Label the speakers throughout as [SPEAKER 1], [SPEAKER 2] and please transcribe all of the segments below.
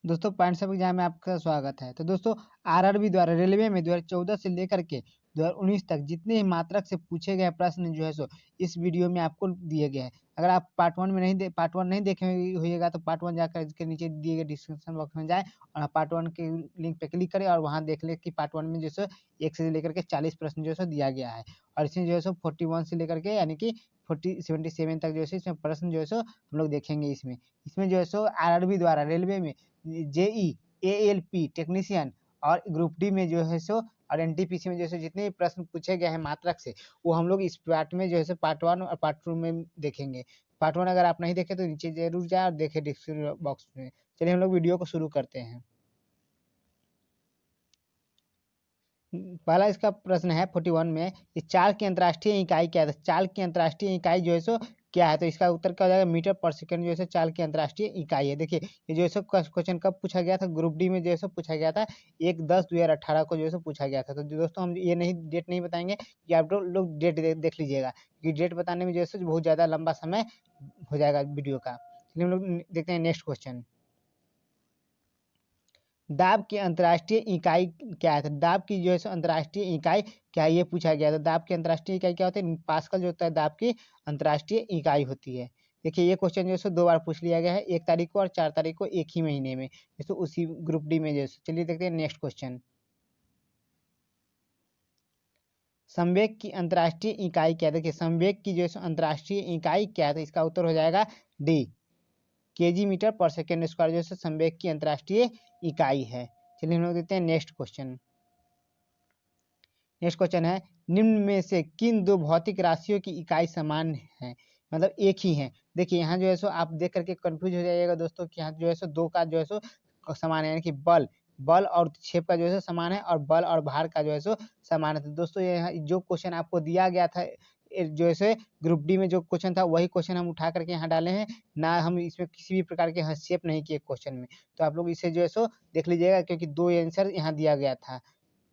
[SPEAKER 1] दोस्तों पॉइंट सब एग्जाम में आपका स्वागत है। तो दोस्तों आरआरबी द्वारा रेलवे में 2014 से लेकर के 2019 तक जितने ही मात्रक से पूछे गए प्रश्न जो है सो इस वीडियो में आपको दिए गए हैं। अगर आप पार्ट वन नहीं देखे होइएगा तो पार्ट वन जाकर इसके नीचे दिए गए डिस्क्रिप्शन बॉक्स में जाए और पार्ट वन के लिंक पे क्लिक करें और वहाँ देख ले कि पार्ट वन में जो है 1 से लेकर के 40 प्रश्न जो है दिया गया है। और इसमें जो है 41 से लेकर के यानी कि 77 तक जो है इसमें प्रश्न जो है हम लोग देखेंगे। इसमें जो है आरआरबी द्वारा रेलवे में जेई, एएलपी टेक्नीशियन और ग्रुप डी में जो है और एनटीपीसी में जो है जितने भी प्रश्न पूछे गए हैं मात्रक से वो हम लोग इस पार्ट में जो है पार्ट वन और पार्ट टू में देखेंगे। पार्ट वन अगर आप नहीं देखे तो नीचे जरूर जाए और देखे डिस्क्रिप्शन बॉक्स में। चलिए हम लोग वीडियो को शुरू करते हैं। पहला इसका प्रश्न है 41 में कि चाल की अंतर्राष्ट्रीय इकाई क्या है। चाल की अंतर्राष्ट्रीय इकाई जो है क्या है, तो इसका उत्तर क्या हो जाएगा मीटर पर सेकंड जो है चाल की अंतर्राष्ट्रीय इकाई है। देखिए ये जो है क्वेश्चन कब पूछा गया था, ग्रुप डी में जो है पूछा गया था 1/10/2018 को जो है पूछा गया था। तो दोस्तों हम ये नहीं डेट नहीं बताएंगे कि आप लोग डेट देख लीजिएगा क्योंकि डेट बताने में जो है बहुत ज़्यादा लंबा समय हो जाएगा वीडियो का। चलिए हम लोग देखते हैं नेक्स्ट क्वेश्चन। दाब की अंतर्राष्ट्रीय इकाई क्या है। दाब की जो है अंतर्राष्ट्रीय इकाई क्या है ये पूछा गया। तो दाब की अंतर्राष्ट्रीय इकाई क्या होती है, पास्कल जो होता है दाब की अंतर्राष्ट्रीय इकाई होती है। देखिए ये क्वेश्चन जो है 2 बार पूछ लिया गया है, 1 तारीख को और 4 तारीख को एक ही महीने में, जैसे उसी ग्रुप डी में जैसे। चलिए देखते हैं नेक्स्ट क्वेश्चन। संवेग की अंतर्राष्ट्रीय इकाई क्या है। देखिए संवेग की जो है अंतर्राष्ट्रीय इकाई क्या है, तो इसका उत्तर हो जाएगा डी, केजी मीटर पर सेकेंड स्क्वायर जो है संवेग की अंतर्राष्ट्रीय इकाई है। चलिए हम लोग देखते हैं नेक्स्ट क्वेश्चन। नेक्स्ट क्वेश्चन है निम्न में से किन दो भौतिक राशियों की इकाई समान है, मतलब एक ही है। देखिए यहाँ जो है आप देख करके कंफ्यूज हो जाइएगा दोस्तों कि यहाँ जो है दो का जो है समान है, यानी कि बल और क्षेप का जो है समान है और बल और भार का जो है समान है। तो दोस्तों यहाँ जो क्वेश्चन आपको दिया गया था जो है ग्रुप डी में जो क्वेश्चन था वही क्वेश्चन हम उठा करके यहाँ डाले हैं ना, हम इसमें किसी भी प्रकार के हस्तक्षेप नहीं किए क्वेश्चन में। तो आप लोग इसे जो है देख लीजिएगा क्योंकि दो आंसर यहाँ दिया गया था।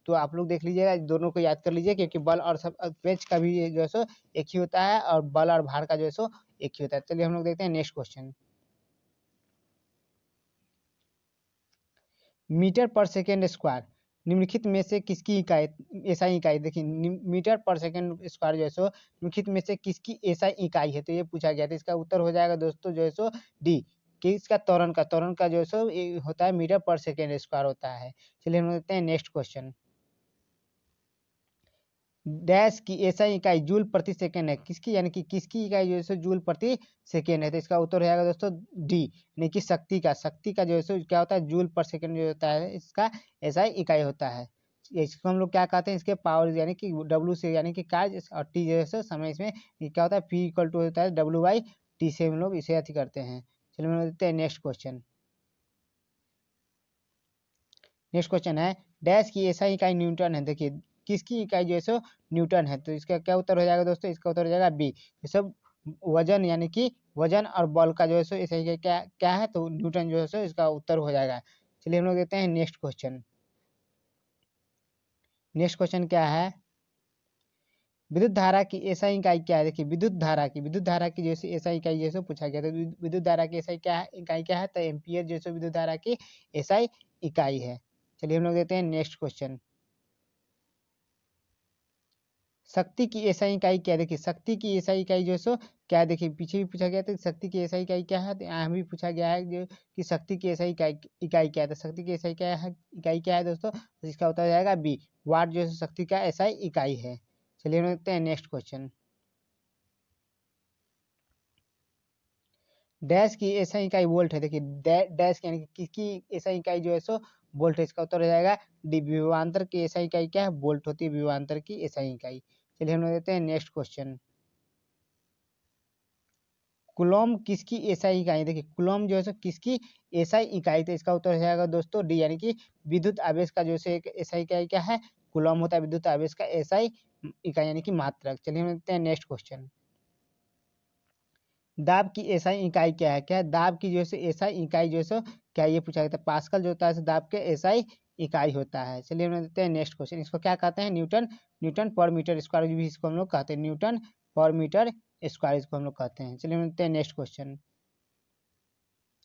[SPEAKER 1] तो आप लोग देख लीजिएगा, दोनों को याद कर लीजिए क्योंकि बल और सब पेज का भी जो है एक ही होता है और बल और भार का जो है एक ही होता है। चलिए हम लोग देखते हैं नेक्स्ट क्वेश्चन। मीटर पर सेकेंड स्क्वायर निम्नलिखित में से किसकी इकाई एसआई इकाई। देखिए मीटर पर सेकेंड स्क्वायर जो है निम्नलिखित में से किसकी एसआई इकाई है, तो ये पूछा गया था। इसका उत्तर हो जाएगा दोस्तों जो है डी, कि इसका त्वरण का जो है होता है मीटर पर सेकेंड स्क्वायर होता है। चलिए हम देखते हैं नेक्स्ट क्वेश्चन। डैश की एसआई इकाई जूल प्रति सेकेंड है किसकी, यानी कि किसकी इकाई जो है जूल प्रति सेकेंड है, तो इसका उत्तर हो जाएगा दोस्तों डी, यानी कि शक्ति का जो है क्या होता है जूल पर सेकेंड जो होता है इसका एसआई इकाई होता है। इसको हम लोग क्या कहते हैं, इसके पावर यानी कि डब्ल्यू से यानी कि कार्य और टी जो है समय, इसमें क्या होता है पी इक्वल टू होता है W/T से हम लोग इसे अति करते हैं। चलिए हम देखते हैं नेक्स्ट क्वेश्चन। नेक्स्ट क्वेश्चन है डैश की एसआई इकाई न्यूटन है। देखिए किसकी इकाई जो है न्यूटन है, तो इसका क्या उत्तर हो जाएगा दोस्तों, इसका उत्तर हो जाएगा बी। ये सब वजन यानी कि वजन और बल का जो है एसआई इकाई क्या क्या है, तो न्यूटन जो है इसका उत्तर हो जाएगा। चलिए हम लोग देखते हैं नेक्स्ट क्वेश्चन। नेक्स्ट क्वेश्चन क्या है, विद्युत धारा की एसआई इकाई क्या है। देखिए विद्युत धारा की जैसे एसआई इकाई जैसे पूछा गया, तो विद्युत धारा की एसआई क्या है इकाई क्या है, तो एम्पियर जैसे विद्युत धारा की एसआई इकाई है। चलिए हम लोग देखते हैं नेक्स्ट क्वेश्चन। शक्ति की एसआई इकाई क्या है। देखिए शक्ति की एसआई इकाई जो है क्या है, देखिए पीछे भी पूछा गया था शक्ति की एसआई इकाई क्या है, तो यहाँ भी पूछा गया है जो कि शक्ति की एसआई इकाई क्या है, तो शक्ति की एसआई क्या है इकाई क्या है दोस्तों, तो इसका उत्तर जाएगा बी, वाट जो है शक्ति का एसआई इकाई है। चलिए हम देखते हैं नेक्स्ट क्वेश्चन। डैश की एसआई इकाई वोल्ट है। देखिए डैश यानी कि किसकी एसआई इकाई जो है वोल्ट है, इसका उत्तर हो जाएगा डी, विभवांतर की एसआई इकाई क्या है वोल्ट होती है, विभवांतर की एसआई इकाई। चलिए हम लोग देखते हैं नेक्स्ट क्वेश्चन। कूलॉम किसकी एसआई इकाई। देखिए कूलॉम जो है किसकी एसआई इकाई, तो इसका उत्तर हो जाएगा दोस्तों डी, यानी कि विद्युत आवेश का जो है एक एसआई इकाई क्या है कूलॉम होता है, विद्युत आवेश का एसआई इकाई यानी कि मात्रक। चलिए हम देखते हैं नेक्स्ट क्वेश्चन। दाब की एसआई इकाई क्या है, क्या है दाब की जो है एसआई इकाई जो है क्या ये पूछा गया था, पास्कल जो होता है दाब के एसआई इकाई होता है। चलिए हम देखते हैं नेक्स्ट क्वेश्चन। इसको क्या कहते हैं, न्यूटन न्यूटन पर मीटर स्क्वायर भी इसको हम लोग कहते हैं, न्यूटन पर मीटर स्क्वायर इसको हम लोग कहते हैं। चलिए हम देखते हैं नेक्स्ट क्वेश्चन।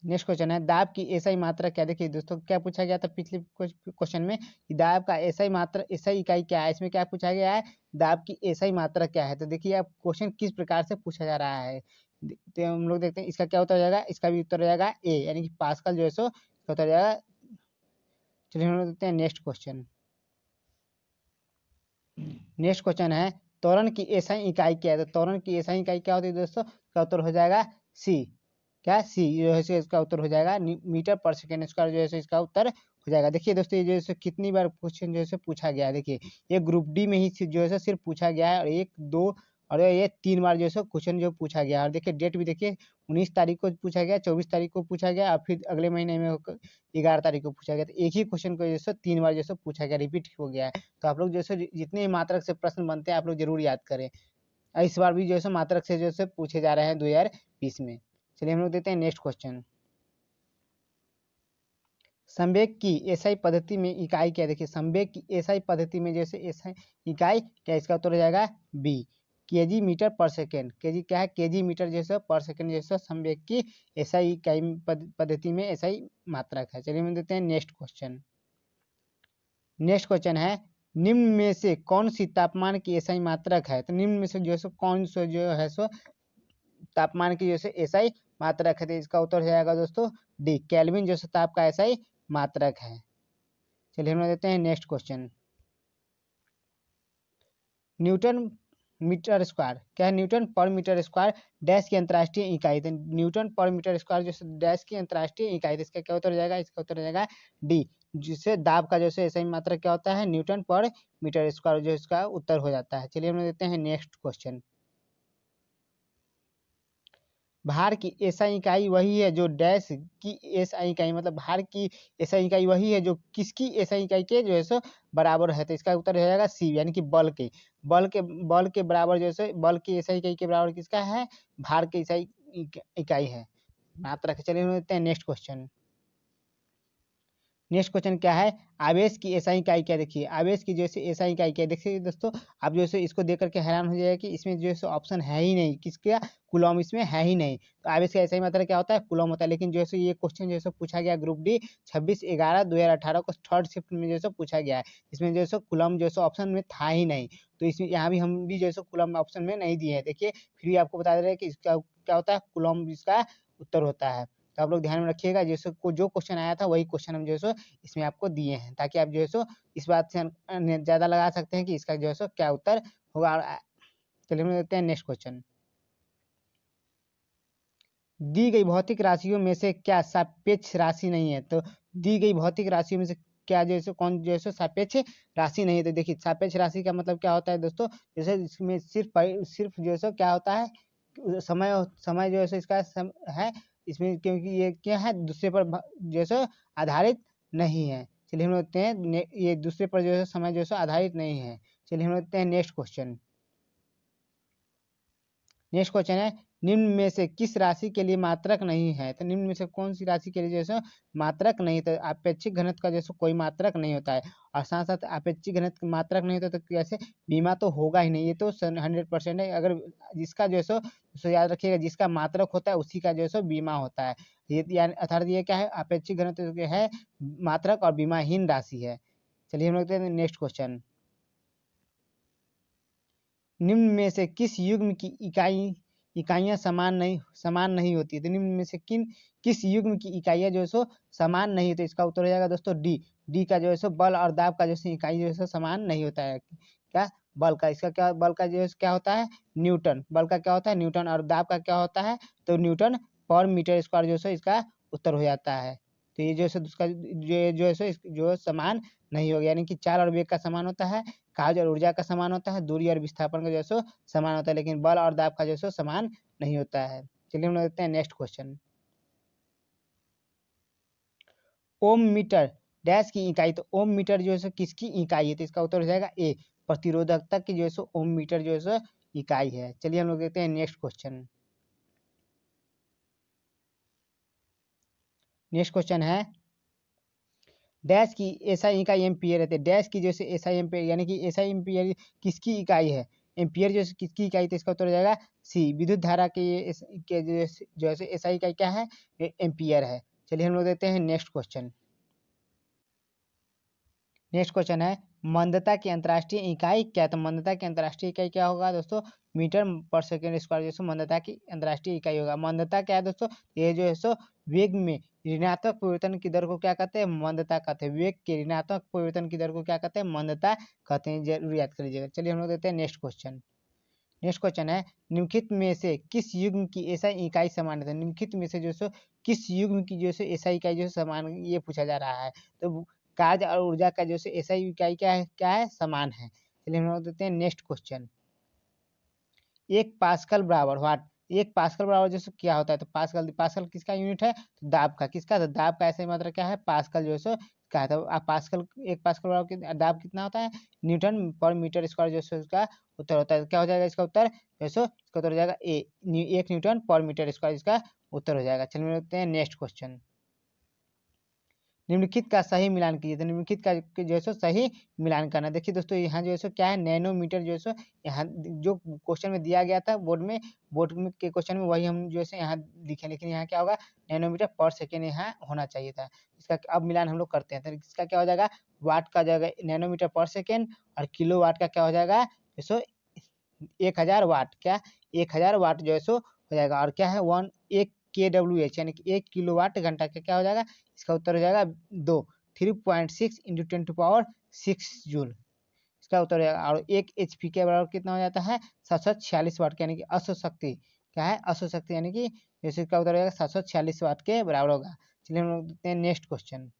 [SPEAKER 1] नेक्स्ट क्वेश्चन है दाब की एसआई मात्रा क्या। देखिए दोस्तों क्या पूछा गया था पिछले क्वेश्चन में कि दाब का एसआई मात्रा एसआई इकाई क्या है। इसमें क्या पूछा गया है दाब की एसआई मात्रा क्या है। तो देखिए आप क्वेश्चन किस प्रकार से पूछा जा रहा है। तो हम लोग देखते हैं इसका क्या उत्तर हो जाएगा। इसका भी उत्तर हो जाएगा ए यानी कि पास्कल जो है सो इसका उत्तर हो जाएगा। चलिए हम लोग देखते हैं नेक्स्ट क्वेश्चन। नेक्स्ट क्वेश्चन है त्वरण की एसआई इकाई क्या है। तो त्वरण की एसआई इकाई क्या होती है दोस्तों। इसका उत्तर हो जाएगा सी। क्या सी जो है इसका उत्तर हो जाएगा मीटर पर सेकेंड स्क्वायर जो है इसका उत्तर हो जाएगा। देखिए दोस्तों ये जो है कितनी बार क्वेश्चन जो है पूछा गया है। देखिए ये ग्रुप डी में ही जो है सिर्फ पूछा गया है और 1 2 और ये 3 बार जो है क्वेश्चन जो पूछा गया और देखिए डेट भी देखिए 19 तारीख को पूछा गया, 24 तारीख को पूछा गया और फिर अगले महीने में 11 तारीख को पूछा गया। तो एक ही क्वेश्चन को जैसे 3 बार जैसे पूछा गया, रिपीट हो गया है। तो आप लोग जैसे जितने मात्रक से प्रश्न बनते हैं आप लोग जरूर याद करें। इस बार भी जो है मात्रक से जो है पूछे जा रहे हैं 2020 में। चलिए हम लोग देते हैं नेक्स्ट क्वेश्चन। संवेग की एसआई पद्धति में इकाई क्या। देखिए संवेग की एसआई पद्धति में जैसे एसआई इकाई क्या। इसका उत्तर हो जाएगा बी केजी मीटर पर सेकेंड। केजी क्या है केजी मीटर जैसे पर सेकेंड जैसे संवेग की एसआई इकाई पद्धति में एसआई मात्रक है। चलिए हम देते हैं नेक्स्ट क्वेश्चन। नेक्स्ट क्वेश्चन है निम्न में से कौन सी तापमान की एसआई मात्रक है। तो निम्न में से जो है कौन सा जो है सो तापमान की जैसे एसआई मात्रक है। तो इसका उत्तर हो जाएगा दोस्तों डी केल्विन जो ताप का एसआई मात्रक है। चलिए हम देते हैं next question. Newton meter square क्या है। न्यूटन पर मीटर स्क्वायर डैश की अंतर्राष्ट्रीय इकाई। तो न्यूटन पर मीटर स्क्वायर जो डैश की अंतर्राष्ट्रीय इकाई। तो इसका क्या उत्तर हो जाएगा। इसका उत्तर हो जाएगा डी जिससे दाब का जैसे एसआई मात्रक क्या होता है न्यूटन पर मीटर स्क्वायर जो इसका उत्तर हो जाता है। चलिए हम देते हैं नेक्स्ट क्वेश्चन। भार की एसआई इकाई वही है जो डैश की एसआई इकाई मतलब भार की एसआई इकाई वही है जो किसकी एसआई इकाई के जो है सो बराबर है। तो इसका उत्तर हो जाएगा सी यानी कि बल के बराबर जो है बल की एसआई इकाई के बराबर किसका है भार की एसआई इकाई है मात्रक। चलिए हम देखते हैं नेक्स्ट क्वेश्चन। नेक्स्ट क्वेश्चन क्या है आवेश की एसआई इकाई क्या। देखिए आवेश की जैसे एसआई इकाई क्या। देखिए दोस्तों आप जो है इसको देख करके हैरान हो जाएगा कि इसमें जो है ऑप्शन है ही नहीं किसका कूलम इसमें है ही नहीं। तो आवेश का एसआई मात्रा क्या होता है कूलम होता है। लेकिन जो है ये क्वेश्चन जो है पूछा गया ग्रुप डी 26/11/2018 को थर्ड शिफ्ट में जो है पूछा गया है। इसमें जो है कूलम जो है ऑप्शन में था ही नहीं। तो इसमें यहाँ भी हम भी जो है कूलम ऑप्शन में नहीं दिए हैं। देखिए फिर भी आपको बता दे रहे हैं कि इसका क्या होता है कूलम इसका उत्तर होता है। तो आप लोग ध्यान में रखिएगा जैसे जो क्वेश्चन आया था वही क्वेश्चन हम जो है इसमें आपको दिए हैं ताकि आप जो है इस बात से ज़्यादा लगा सकते हैं कि इसका जो है क्या उत्तर होगा। चलिए हम देखते हैं नेक्स्ट क्वेश्चन। दी गई भौतिक राशियों में से क्या सापेक्ष राशि नहीं है। तो दी गई भौतिक राशियों में से क्या जैसे कौन जैसे सापेक्ष राशि नहीं है। तो देखिए सापेक्ष राशि का मतलब क्या होता है दोस्तों जैसे इसमें सिर्फ जो है क्या होता है समय समय जो है इसका है इसमें क्योंकि ये क्या है दूसरे पर जैसे आधारित नहीं है। चलिए हम देखते हैं ये दूसरे पर जो है समय जो है आधारित नहीं है। चलिए हम देखते हैं नेक्स्ट क्वेश्चन। नेक्स्ट क्वेश्चन है निम्न में से किस राशि के लिए मात्रक नहीं है। तो निम्न में से कौन सी राशि के लिए जैसे मात्रक नहीं। तो आपेक्षिक घनत्व का जैसे कोई मात्रक नहीं होता है और साथ साथ आपेक्षिक घनत्व मात्रक नहीं होता तो कैसे बीमा तो होगा ही नहीं। ये तो 100% है। अगर जिसका जो है याद रखिएगा जिसका मात्रक होता है उसी का जो है बीमा होता है। ये अर्थात ये क्या है आपेक्षिक घनत्व है मात्रक और बीमाहीन राशि है। चलिए हम लोग देखते हैं नेक्स्ट क्वेश्चन। निम्न में से किस युग्म की इकाइयां समान नहीं होती। तो निम्न में से किस युग्म की इकाइयां जो है समान नहीं होती। इसका उत्तर हो जाएगा दोस्तों डी का जो है बल और दाब का जो है इकाई जो है समान नहीं होता है। क्या बल का इसका क्या बल का जो है क्या होता है न्यूटन। बल का क्या होता है न्यूटन और दाब का क्या होता है तो न्यूटन पर मीटर स्क्वायर जो है इसका उत्तर हो जाता है। तो ये जो है उसका जो है समान नहीं होगा यानी कि चाल और वेग का समान होता है कार्य और ऊर्जा का समान होता है दूरी और विस्थापन का जो है समान होता है लेकिन बल और दाब का जो है समान नहीं होता है। चलिए हम देखते हैं नेक्स्ट क्वेश्चन। ओम मीटर डैश की इकाई। तो ओम मीटर जो है किसकी इकाई है। तो इसका उत्तर हो जाएगा ए प्रतिरोधकता की जो है ओम मीटर जो है इकाई है। चलिए हम लोग देखते हैं नेक्स्ट क्वेश्चन। नेक्स्ट क्वेश्चन है डैश की एसआई इकाई एम्पियर रहते हैं। डैश की जैसे एसआई एम्पियर यानी कि एसआई एम्पियर किसकी इकाई है। एम्पियर जो है किसकी इकाई, तो इसका उत्तर हो जाएगा सी, विद्युत धारा के के जो है एसआई इकाई क्या है, एम्पियर है। चलिए हम लोग देते हैं नेक्स्ट क्वेश्चन। नेक्स्ट क्वेश्चन है मंदता की अंतर्राष्ट्रीय इकाई क्या है, तो मंदता की अंतर्राष्ट्रीय इकाई क्या होगा दोस्तों, मीटर पर सेकेंड स्क्वायर जो है मंदता की अंतर्राष्ट्रीय इकाई होगा। मंदता क्या है दोस्तों, ये जो है सो वेग में ऋणात्मक परिवर्तन की दर को क्या कहते हैं, मंदता कहते हैं। वेग के ऋणात्मक परिवर्तन की दर को क्या कहते हैं, मंदता कहते हैं, जरूर याद कर लीजिएगा। चलिए हम लोग देते हैं नेक्स्ट क्वेश्चन। नेक्स्ट क्वेश्चन है निम्नलिखित में से किस युग्म की एसआई इकाई समान है, निम्नलिखित में से जो है किस युग्म की जो है एसआई इकाई जो है समान, ये पूछा जा रहा है। तो कार्य और ऊर्जा का जो है एसआई इकाई क्या है, समान है। चलिए हम लोग देते हैं नेक्स्ट क्वेश्चन। एक पास्कल बराबर व्हाट, एक पास्कल बराबर जो क्या होता है, तो पास्कल, पास्कल किसका यूनिट है, तो दाब का, किसका, तो दाब का ऐसे मात्रा क्या है, पास्कल जो है का है। तो पास्कल, एक पास्कल बराबर दाब कितना होता है, न्यूटन पर मीटर स्क्वायर जो है उसका उत्तर होता है। क्या हो जाएगा इसका उत्तर, जो इसका उत्तर हो जाएगा ए, 1 न्यूटन पर मीटर स्क्वायर इसका उत्तर हो जाएगा। चलिए देखते हैं नेक्स्ट क्वेश्चन। निम्नलिखित का सही मिलान कीजिए, तो निम्नलिखित का जो है सही मिलान करना। देखिए दोस्तों यहाँ जो है क्या है, नैनोमीटर जो है यहाँ जो क्वेश्चन में दिया गया था बोर्ड में के क्वेश्चन में वही हम जो है यहाँ लिखे, लेकिन यहाँ क्या होगा, नैनोमीटर पर सेकेंड यहाँ होना चाहिए था। इसका अब मिलान हम लोग करते हैं, तो इसका क्या हो जाएगा, वाट का जाएगा नैनोमीटर पर सेकेंड, और किलो वाट का क्या हो जाएगा, जो 1000 वाट, क्या 1000 वाट जो है हो जाएगा। और क्या है, 1 kWh यानी कि 1 किलोवाट घंटा का क्या हो जाएगा, इसका उत्तर हो जाएगा 2, 3.6 इंटू 10⁶ जूल, इसका उत्तर हो जाएगा। और 1 HP के बराबर कितना हो जाता है, 746 वाट, यानी कि अश्व शक्ति, क्या है, अश्व शक्ति, यानी कि जैसे इसका उत्तर हो जाएगा 746 वाट के बराबर होगा। चलिए हम लोग देखते हैं नेक्स्ट क्वेश्चन।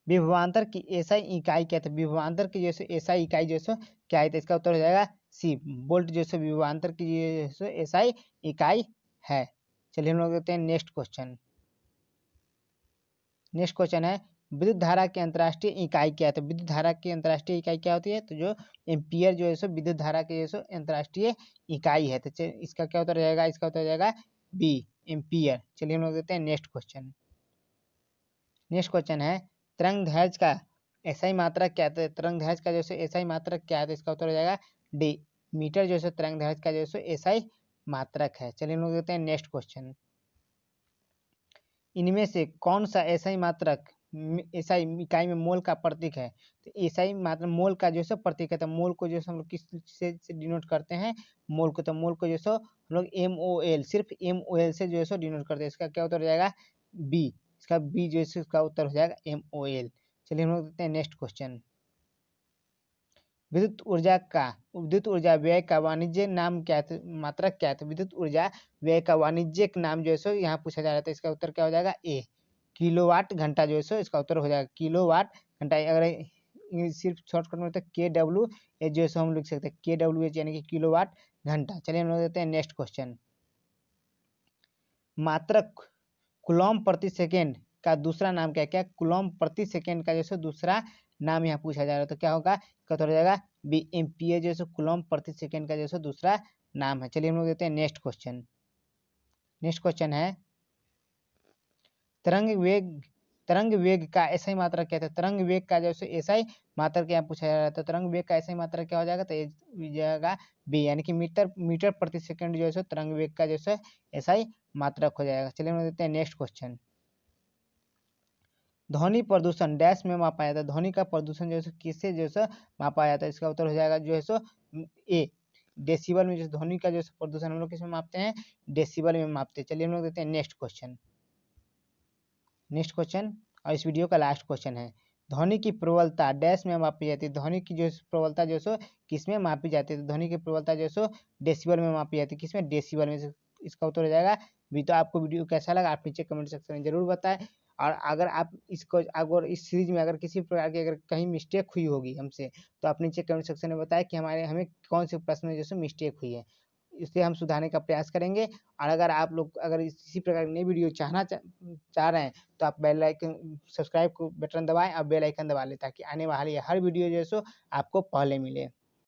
[SPEAKER 1] विभवांतर की एसआई इकाई क्या है, विभवांतर की जैसे एसआई इकाई जैसे क्या है, तो इसका उत्तर हो जाएगा सी, वोल्ट जैसे विभवांतर की जैसे एसआई इकाई है। चलिए हम लोग देखते हैं नेक्स्ट क्वेश्चन। नेक्स्ट क्वेश्चन है विद्युत धारा की अंतर्राष्ट्रीय इकाई क्या है, तो विद्युत धारा की अंतर्राष्ट्रीय इकाई क्या होती है, तो जो एम्पियर जो है विद्युत धारा की जैसे अंतर्राष्ट्रीय इकाई है। तो इसका क्या उत्तर हो जाएगा, इसका उत्तर हो जाएगा बी, एम्पियर। चलिए हम लोग देखते हैं नेक्स्ट क्वेश्चन। नेक्स्ट क्वेश्चन है तरंग दैर्ध्य का एसआई मात्रक क्या है, तरंग दैर्ध्य का जैसे एसआई मात्रक क्या है, तो इसका उत्तर हो जाएगा डी, मीटर जो है तरंग दैर्ध्य का जैसे एसआई मात्रक है। चलिए हम लोग देखते हैं नेक्स्ट क्वेश्चन। इनमें से कौन सा एसआई मात्रक एसआई इकाई में मोल का प्रतीक है, तो एसआई मात्रक मोल का जो है प्रतीक है। तो मोल को जो है हम लोग किस से डिनोट करते हैं, मोल को, तो मोल को जो है हम लोग MOL, सिर्फ MOL से जो है डिनोट करते हैं। इसका क्या उत्तर हो जाएगा, बी, इसका बी जो है इसका उत्तर हो जाएगा MOL। चलिए हम लोग देखते हैं नेक्स्ट क्वेश्चन। विद्युत ऊर्जा व्यय का वाणिज्य नाम क्या है, मात्रक क्या है, तो विद्युत ऊर्जा व्यय का वाणिज्यिक नाम जो है यहाँ पूछा जा रहा था। इसका उत्तर क्या हो जाएगा, ए, किलोवाट घंटा जो है इसका उत्तर हो जाएगा किलोवाट घंटा। अगर सिर्फ शॉर्टकट में तो KW जो है हम लिख सकते हैं KWH, यानी कि किलोवाट घंटा। चलिए हम लोग देते हैं नेक्स्ट क्वेश्चन। मात्रक कूलॉम प्रति सेकेंड का दूसरा नाम क्या है, क्या कूलॉम प्रति सेकेंड का जैसे दूसरा नाम यहाँ पूछा जा रहा है, तो क्या होगा, इसका उत्तर हो जाएगा बी, एम्पियर जैसे कूलॉम प्रति सेकेंड का जैसे दूसरा नाम है। चलिए हम लोग देते हैं नेक्स्ट क्वेश्चन। नेक्स्ट क्वेश्चन है तरंग वेग का एसआई मात्रक क्या था, तरंग वेग का जैसे एसआई मात्रक यहाँ पूछा जा रहा था। तरंग वेग का एसआई मात्रक क्या हो जाएगा, तो ये जाएगा बी, यानी कि मीटर प्रति सेकंड जो है तरंग वेग का जैसे एसआई मात्रक हो जाएगा। चलिए हम देते हैं नेक्स्ट क्वेश्चन। ध्वनि प्रदूषण डैश में मापा जाता है, ध्वनि का प्रदूषण जो है किससे जो है मापा जाता है, इसका उत्तर हो जाएगा जो है ए, डेसिबल में। जैसे ध्वनि का जो प्रदूषण हम लोग किसमें मापते हैं, डेसिबल में मापते हैं। चलिए हम लोग देते हैं नेक्स्ट क्वेश्चन। नेक्स्ट क्वेश्चन और इस वीडियो का लास्ट क्वेश्चन है ध्वनि की प्रबलता डैश में मापी जाती है, ध्वनि की जो प्रबलता जो है किसमें मापी जाती है, तो ध्वनि की प्रबलता जो है डेसिबल में मापी जाती है, किसमें, डेसिबल में। इसका उत्तर हो जाएगा बी। तो आपको वीडियो कैसा लगा आप नीचे कमेंट सेक्शन में जरूर बताएं, और अगर आप इसको अगर इस सीरीज में अगर किसी प्रकार की अगर कहीं मिस्टेक हुई होगी हमसे, तो आप नीचे कमेंट सेक्शन में बताएं कि हमें कौन से प्रश्न में जैसे मिस्टेक हुई है, इसे हम सुधारने का प्रयास करेंगे। और अगर आप लोग अगर इसी प्रकार की नई वीडियो चाह रहे हैं, तो आप बेल आइकन सब्सक्राइब को बटन दबाएं और बेल आइकन दबा लें, ताकि आने वाली हर वीडियो जो है आपको पहले मिले।